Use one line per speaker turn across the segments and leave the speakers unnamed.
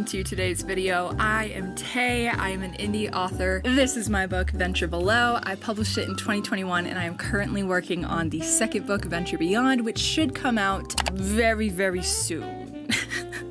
welcome to today's video. I am Tay. I am an indie author. This is my book, Venture Below. I published it in 2021 and I am currently working on the second book, Venture Beyond, which should come out very, very soon.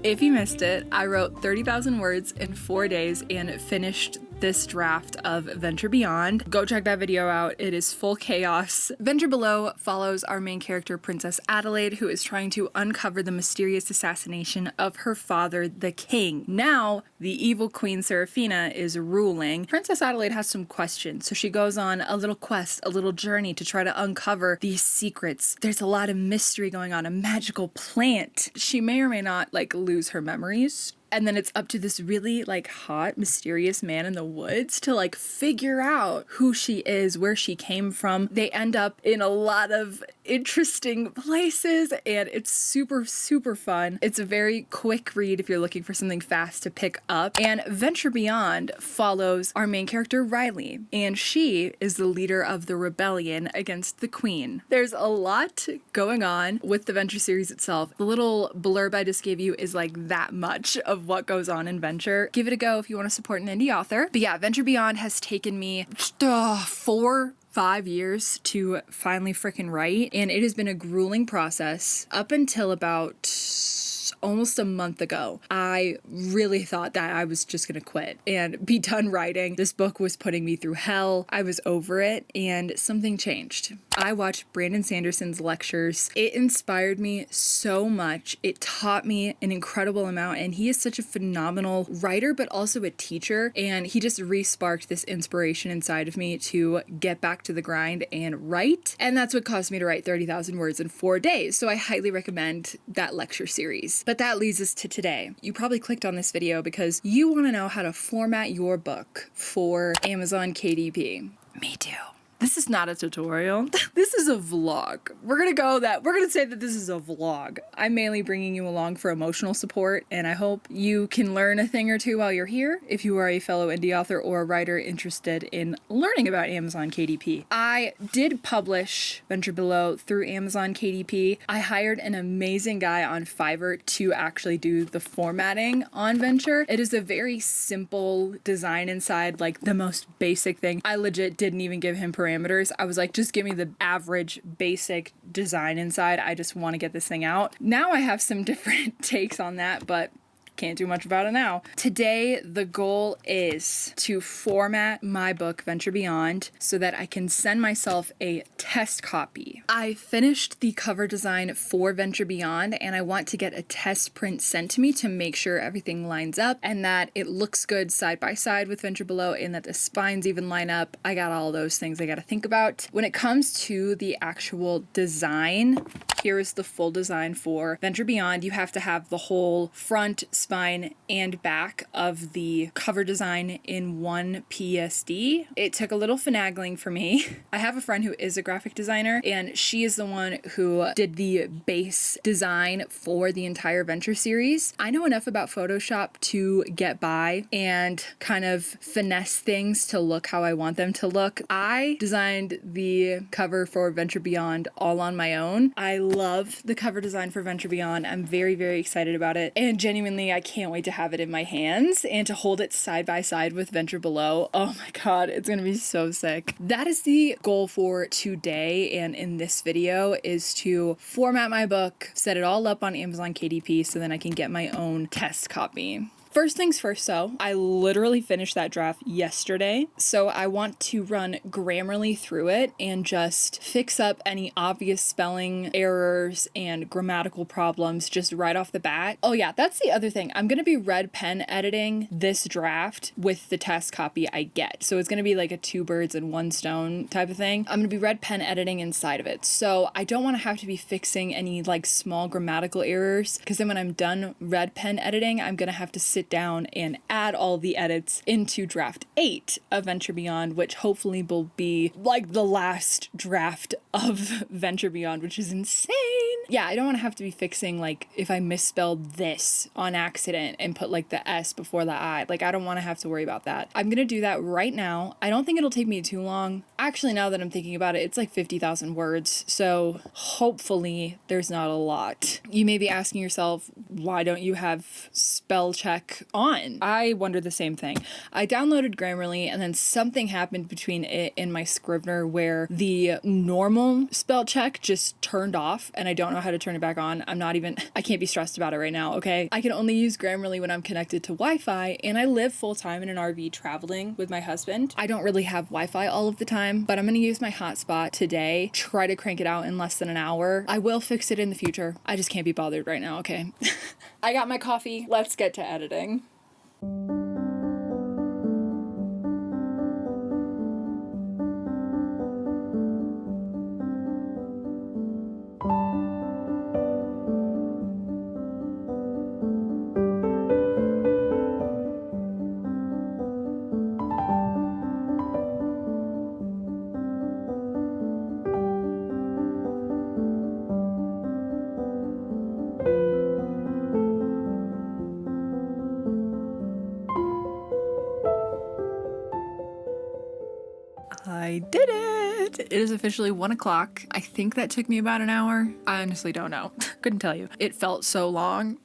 If you missed it, I wrote 30,000 words in 4 days and finished this draft of Venture Beyond. Go check that video out. It is full chaos. Venture Below follows our main character, Princess Adelaide, who is trying to uncover the mysterious assassination of her father, the king. Now, the evil Queen Seraphina is ruling. Princess Adelaide has some questions, so she goes on a little quest, a little journey to try to uncover these secrets. There's a lot of mystery going on, a magical plant. She may or may not lose her memories. And then it's up to this really hot, mysterious man in the woods to figure out who she is, where she came from. They end up in a lot of interesting places and it's super, super fun. It's a very quick read if you're looking for something fast to pick up. And Venture Beyond follows our main character, Riley, and she is the leader of the rebellion against the queen. There's a lot going on with the Venture series itself. The little blurb I just gave you is that much of what goes on in Venture. Give it a go if you want to support an indie author. But yeah, Venture Beyond has taken me 5 years to finally frickin' write, and it has been a grueling process up until about almost a month ago. I really thought that I was just gonna quit and be done writing. This book was putting me through hell. I was over it, and something changed. I watched Brandon Sanderson's lectures. It inspired me so much. It taught me an incredible amount, and he is such a phenomenal writer, but also a teacher, and he just re-sparked this inspiration inside of me to get back to the grind and write, and that's what caused me to write 30,000 words in 4 days, so I highly recommend that lecture series. But that leads us to today. You probably clicked on this video because you want to know how to format your book for Amazon KDP. Me too. This is not a tutorial. This is a vlog. We're gonna say that this is a vlog. I'm mainly bringing you along for emotional support, and I hope you can learn a thing or two while you're here if you are a fellow indie author or a writer interested in learning about Amazon KDP. I did publish Venture Below through Amazon KDP. I hired an amazing guy on Fiverr to actually do the formatting on Venture. It is a very simple design inside, the most basic thing. I legit didn't even give him parameters. I was just give me the average basic design inside. I just want to get this thing out. Now I have some different takes on that, but can't do much about it now. Today, the goal is to format my book, Venture Beyond, so that I can send myself a test copy. I finished the cover design for Venture Beyond, and I want to get a test print sent to me to make sure everything lines up and that it looks good side by side with Venture Below and that the spines even line up. I got all those things I got to think about. When it comes to the actual design, here is the full design for Venture Beyond. You have to have the whole front, spine, and back of the cover design in one PSD. It took a little finagling for me. I have a friend who is a graphic designer, and she is the one who did the base design for the entire Venture series. I know enough about Photoshop to get by and kind of finesse things to look how I want them to look. I designed the cover for Venture Beyond all on my own. I love the cover design for Venture Beyond. I'm very, very excited about it, and genuinely I can't wait to have it in my hands and to hold it side by side with Venture Below. Oh my god, it's gonna be so sick. That is the goal for today, and in this video is to format my book, set it all up on Amazon KDP so then I can get my own test copy. First things first, though, I literally finished that draft yesterday, so I want to run Grammarly through it and just fix up any obvious spelling errors and grammatical problems just right off the bat. Oh yeah, that's the other thing. I'm going to be red pen editing this draft with the test copy I get. So it's going to be a 2 birds and 1 stone type of thing. I'm going to be red pen editing inside of it. So I don't want to have to be fixing any small grammatical errors, because then when I'm done red pen editing, I'm going to have to sit down and add all the edits into draft 8 of Venture Beyond, which hopefully will be the last draft of Venture Beyond, which is insane. Yeah, I don't want to have to be fixing, like, if I misspelled this on accident and put like the S before the I. Like, I don't want to have to worry about that. I'm gonna do that right now. I don't think it'll take me too long. Actually, now that I'm thinking about it, it's like 50,000 words, so hopefully there's not a lot. You may be asking yourself, why don't you have spell check on? I wonder the same thing. I downloaded Grammarly and then something happened between it and my Scrivener where the normal spell check just turned off and I don't know how to turn it back on. I can't be stressed about it right now, okay? I can only use Grammarly when I'm connected to Wi-Fi, and I live full-time in an RV traveling with my husband. I don't really have Wi-Fi all of the time, but I'm gonna use my hotspot today, try to crank it out in less than an hour. I will fix it in the future. I just can't be bothered right now, okay? I got my coffee. Let's get to editing. I did it! It is officially 1 o'clock. I think that took me about an hour. I honestly don't know. Couldn't tell you. It felt so long.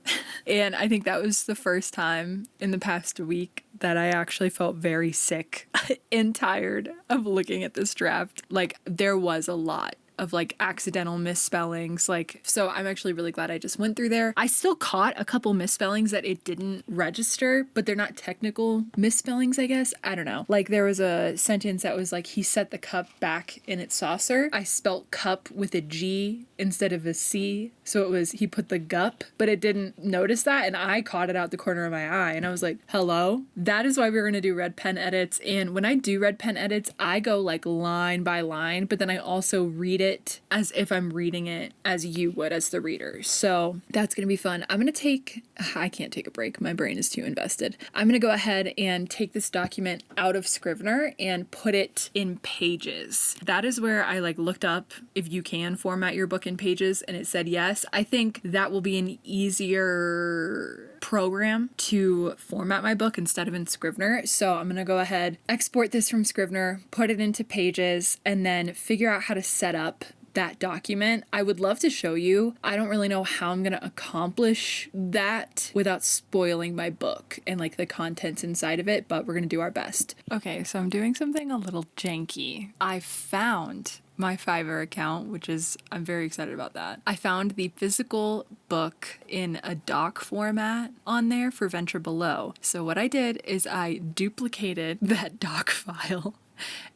And I think that was the first time in the past week that I actually felt very sick and tired of looking at this draft. Like, there was a lot of like accidental misspellings. Like, so I'm actually really glad I just went through there. I still caught a couple misspellings that it didn't register, but they're not technical misspellings, I guess. I don't know. Like, there was a sentence that was like, he set the cup back in its saucer. I spelt cup with a G instead of a C. So it was, he put the gup, but it didn't notice that. And I caught it out the corner of my eye. And I was like, hello? That is why we're going to do red pen edits. And when I do red pen edits, I go like line by line, but then I also read it as if I'm reading it as you would as the reader. So that's going to be fun. I can't take a break. My brain is too invested. I'm going to go ahead and take this document out of Scrivener and put it in Pages. That is where I like looked up if you can format your book in Pages, and it said yes. I think that will be an easier program to format my book instead of in Scrivener. So I'm going to go ahead, export this from Scrivener, put it into Pages, and then figure out how to set up that document. I would love to show you. I don't really know how I'm going to accomplish that without spoiling my book and like the contents inside of it, but we're going to do our best. Okay, so I'm doing something a little janky. I found my Fiverr account, which is, I'm very excited about that. I found the physical book in a doc format on there for Venture Below. So what I did is I duplicated that doc file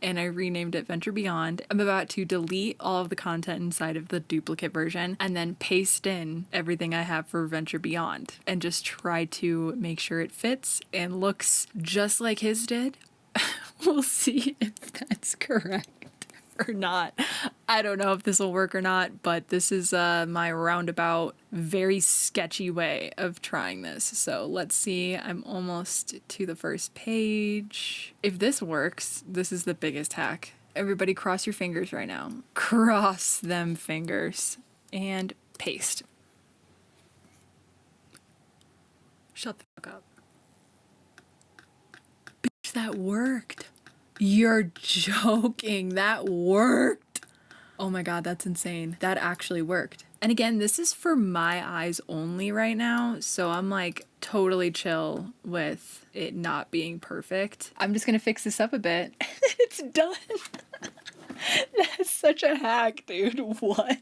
and I renamed it Venture Beyond. I'm about to delete all of the content inside of the duplicate version and then paste in everything I have for Venture Beyond and just try to make sure it fits and looks just like his did. We'll see if that's correct or not. I don't know if this will work or not, but this is my roundabout, very sketchy way of trying this. So let's see. I'm almost to the first page. If this works, this is the biggest hack. Everybody cross your fingers right now. Cross them fingers and paste. Shut the fuck up. Bitch, that worked. You're joking. That worked. Oh my God, that's insane. That actually worked. And again, this is for my eyes only right now. So I'm like totally chill with it not being perfect. I'm just going to fix this up a bit. It's done. That's such a hack, dude. What?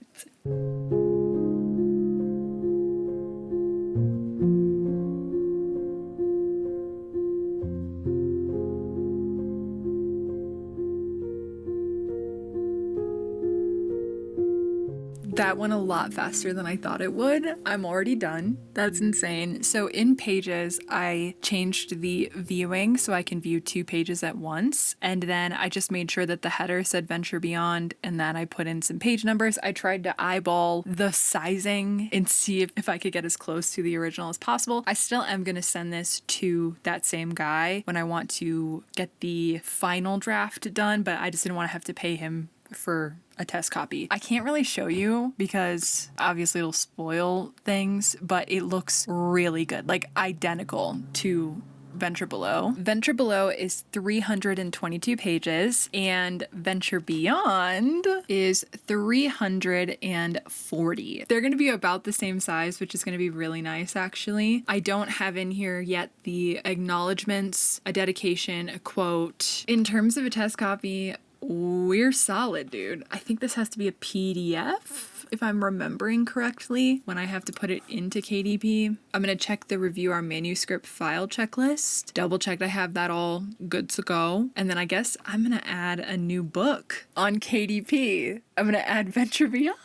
That went a lot faster than I thought it would. I'm already done. That's insane. So in Pages, I changed the viewing so I can view 2 pages at once. And then I just made sure that the header said Venture Beyond, and then I put in some page numbers. I tried to eyeball the sizing and see if I could get as close to the original as possible. I still am going to send this to that same guy when I want to get the final draft done, but I just didn't want to have to pay him for a test copy. I can't really show you because obviously it'll spoil things, but it looks really good, like identical to Venture Below. Venture Below is 322 pages and Venture Beyond is 340. They're going to be about the same size, which is going to be really nice actually. I don't have in here yet the acknowledgements, a dedication, a quote. In terms of a test copy, we're solid, dude. I think this has to be a PDF if I'm remembering correctly, when I have to put it into KDP. I'm gonna check the review our manuscript file checklist, double check I have that all good to go, and then I guess I'm gonna add a new book on KDP. I'm gonna add Venture Beyond.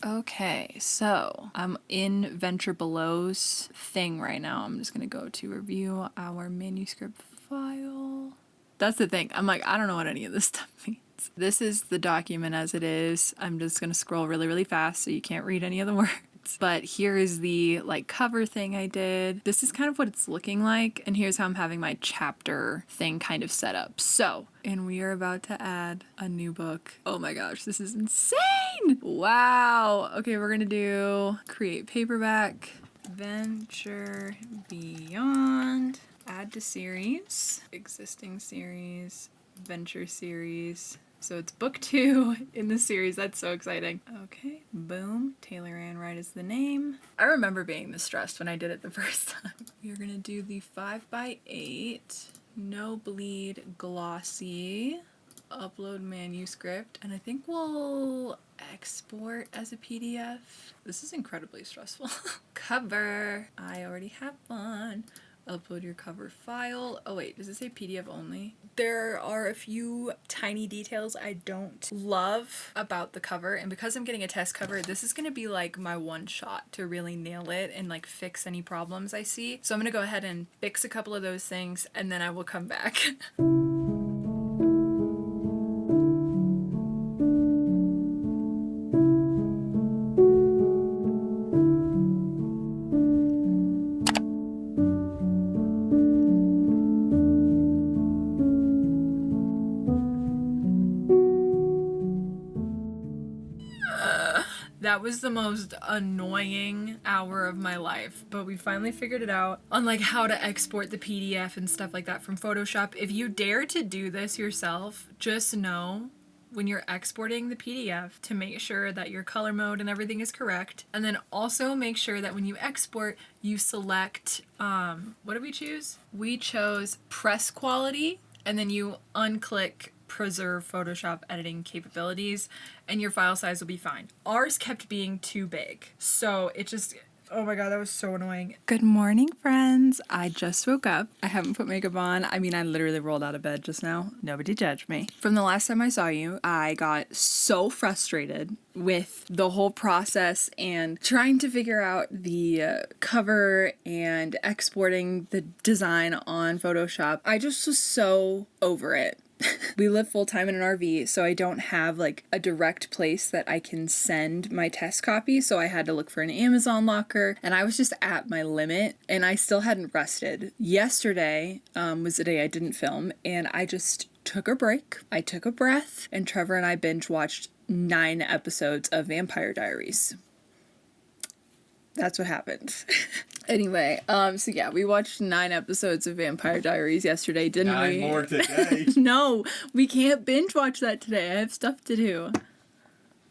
Okay, so I'm in Venture Below's thing right now. I'm just gonna go to review our manuscript file. That's the thing. I'm like, I don't know what any of this stuff means. This is the document as it is. I'm just going to scroll really, really fast so you can't read any of the words. But here is the like cover thing I did. This is kind of what it's looking like. And here's how I'm having my chapter thing kind of set up. So, and we are about to add a new book. Oh my gosh, this is insane. Wow. Okay, we're going to do create paperback, Venture Beyond. Add to series, existing series, venture series. So it's book 2 in the series. That's so exciting. Okay, boom. Taylor Annwright is the name. I remember being this stressed when I did it the first time. We are gonna do the 5x8, no bleed, glossy, upload manuscript, and I think we'll export as a PDF. This is incredibly stressful. Cover. I already have one. Upload your cover file. Oh wait, does it say PDF only? There are a few tiny details I don't love about the cover, and because I'm getting a test cover, this is gonna be like my one shot to really nail it and like fix any problems I see. So I'm gonna go ahead and fix a couple of those things and then I will come back. That was the most annoying hour of my life, but we finally figured it out on like how to export the PDF and stuff like that from Photoshop. If you dare to do this yourself, just know when you're exporting the PDF to make sure that your color mode and everything is correct. And then also make sure that when you export, you select, what did we choose? We chose press quality, and then you unclick preserve Photoshop editing capabilities and your file size will be fine. Ours kept being too big, so it just, oh my god, that was so annoying. Good morning, friends. I just woke up. I haven't put makeup on. I mean, I literally rolled out of bed just now. Nobody judge me. From the last time I saw you, I got so frustrated with the whole process and trying to figure out the cover and exporting the design on Photoshop. I just was so over it. We live full-time in an RV, so I don't have like a direct place that I can send my test copy, so I had to look for an Amazon locker, and I was just at my limit, and I still hadn't rested. Yesterday was the day I didn't film, and I just took a break. I took a breath, and Trevor and I binge watched 9 episodes of Vampire Diaries. That's what happened. Anyway, so yeah, we watched 9 episodes of Vampire Diaries yesterday, didn't we?
9 more today.
No, we can't binge watch that today. I have stuff to do.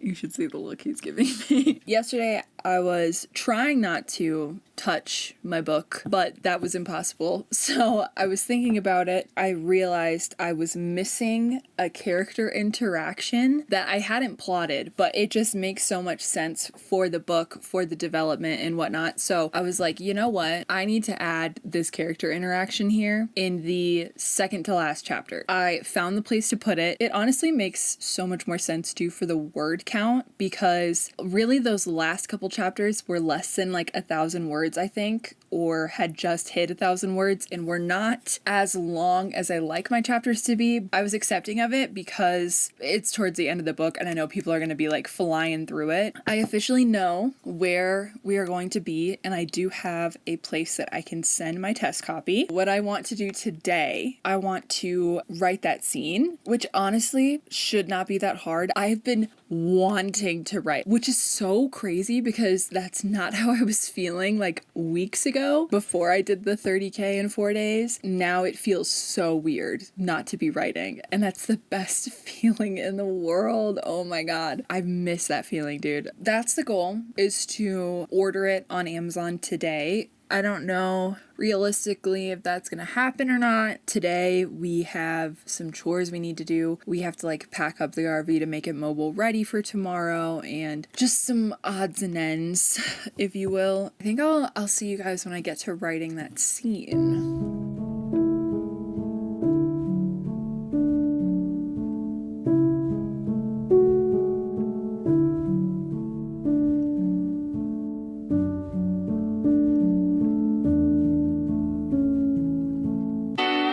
You should see the look he's giving me. Yesterday, I was trying not to touch my book, but that was impossible. So I was thinking about it. I realized I was missing a character interaction that I hadn't plotted, but it just makes so much sense for the book, for the development and whatnot. So I was like, you know what? I need to add this character interaction here in the second to last chapter. I found the place to put it. It honestly makes so much more sense too for the word count, because really those last couple chapters were less than like 1,000 words, I think, or had just hit 1,000 words and were not as long as I like my chapters to be. I was accepting of it because it's towards the end of the book and I know people are going to be like flying through it. I officially know where we are going to be, and I do have a place that I can send my test copy. What I want to do today, I want to write that scene, which honestly should not be that hard. I've been wanting to write, which is so crazy because that's not how I was feeling like weeks ago before I did the 30K in 4 days. Now it feels so weird not to be writing, and that's the best feeling in the world. Oh my god, I miss that feeling, dude. That's the goal, is to order it on Amazon today. I don't know realistically if that's gonna happen or not. Today we have some chores we need to do. We have to like pack up the RV to make it mobile ready for tomorrow, and just some odds and ends, if you will. I think I'll see you guys when I get to writing that scene.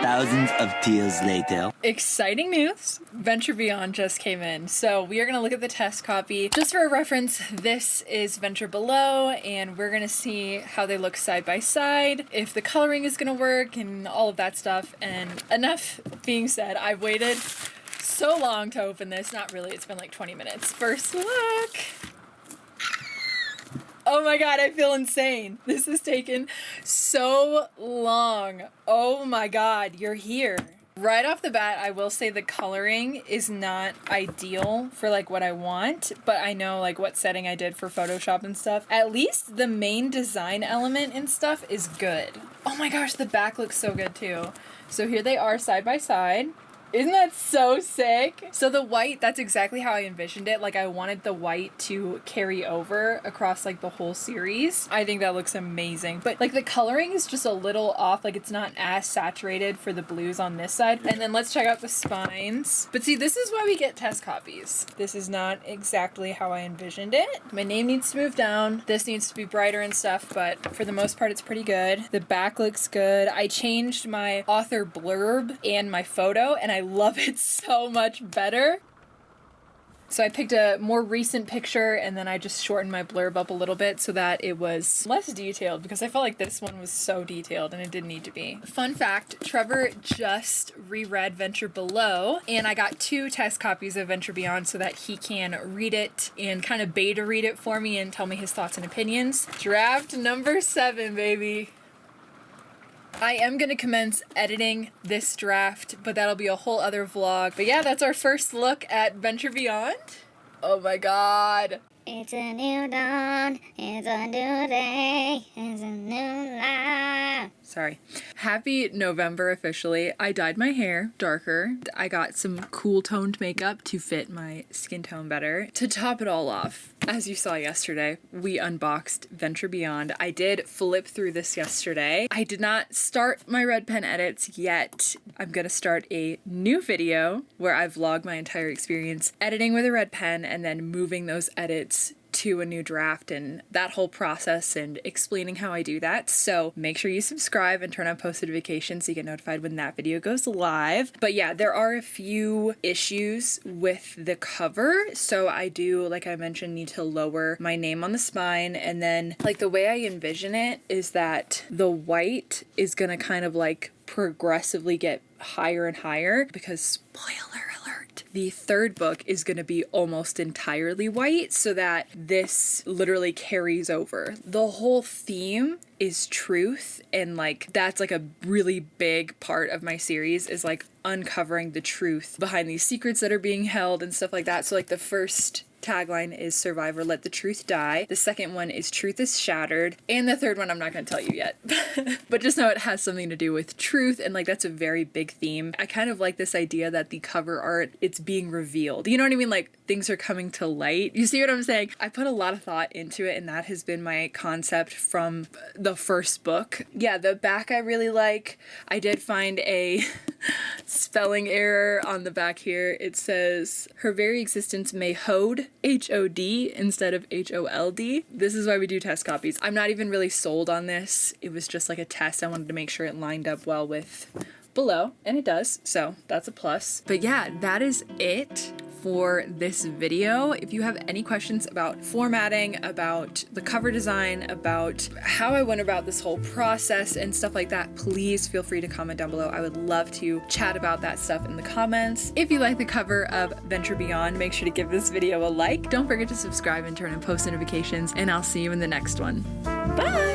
Thousands of tears later.
Exciting news! Venture Beyond just came in. So we are going to look at the test copy. Just for a reference, this is Venture Below, and we're going to see how they look side by side, if the coloring is going to work, and all of that stuff. And enough being said, I've waited so long to open this. Not really, it's been like 20 minutes. First look! Oh my god, I feel insane. This has taken so long. Oh my god, you're here. Right off the bat, I will say the coloring is not ideal for like what I want, but I know like what setting I did for Photoshop and stuff. At least the main design element and stuff is good. Oh my gosh, the back looks so good too. So here they are side by side. Isn't that so sick? So the white, that's exactly how I envisioned it. Like I wanted the white to carry over across like the whole series. I think that looks amazing. But like the coloring is just a little off. Like it's not as saturated for the blues on this side. And then let's check out the spines. But see, this is why we get test copies. This is not exactly how I envisioned it. My name needs to move down. This needs to be brighter and stuff, but for the most part, it's pretty good. The back looks good. I changed my author blurb and my photo, and I love it so much better. So I picked a more recent picture and then I just shortened my blurb up a little bit so that it was less detailed, because I felt like this one was so detailed and it didn't need to be. Fun fact, Trevor just reread Venture Below, and I got 2 test copies of Venture Beyond so that he can read it and kind of beta read it for me and tell me his thoughts and opinions. Draft number 7, baby. I am going to commence editing this draft, but that'll be a whole other vlog. But yeah, that's our first look at Venture Beyond. Oh my god.
It's a new dawn, it's a new day, it's a new life.
Sorry. Happy November officially. I dyed my hair darker. I got some cool toned makeup to fit my skin tone better. To top it all off, as you saw yesterday, we unboxed Venture Beyond. I did flip through this yesterday. I did not start my red pen edits yet. I'm gonna start a new video where I vlog my entire experience editing with a red pen and then moving those edits to a new draft and that whole process and explaining how I do that. So make sure you subscribe and turn on post notifications so you get notified when that video goes live. But yeah, there are a few issues with the cover. So I do, like I mentioned, need to lower my name on the spine. And then like the way I envision it is that the white is gonna kind of like progressively get higher and higher, because spoiler alert, the third book is going to be almost entirely white, so that this literally carries over. The whole theme is truth, and like that's like a really big part of my series, is like uncovering the truth behind these secrets that are being held and stuff like that. So like the first tagline is survivor, let the truth die. The second one is truth is shattered. And the third one I'm not going to tell you yet. But just know it has something to do with truth, and like that's a very big theme. I kind of like this idea that the cover art, it's being revealed. You know what I mean? Like things are coming to light. You see what I'm saying? I put a lot of thought into it, and that has been my concept from the first book. Yeah, the back I really like. I did find a spelling error on the back here. It says, her very existence may hold, H-O-D instead of H-O-L-D. This is why we do test copies. I'm not even really sold on this. It was just like a test. I wanted to make sure it lined up well with below, and it does, so that's a plus. But yeah, that is it for this video. If you have any questions about formatting, about the cover design, about how I went about this whole process and stuff like that, please feel free to comment down below. I would love to chat about that stuff in the comments. If you like the cover of Venture Beyond, make sure to give this video a like. Don't forget to subscribe and turn on post notifications, and I'll see you in the next one. Bye!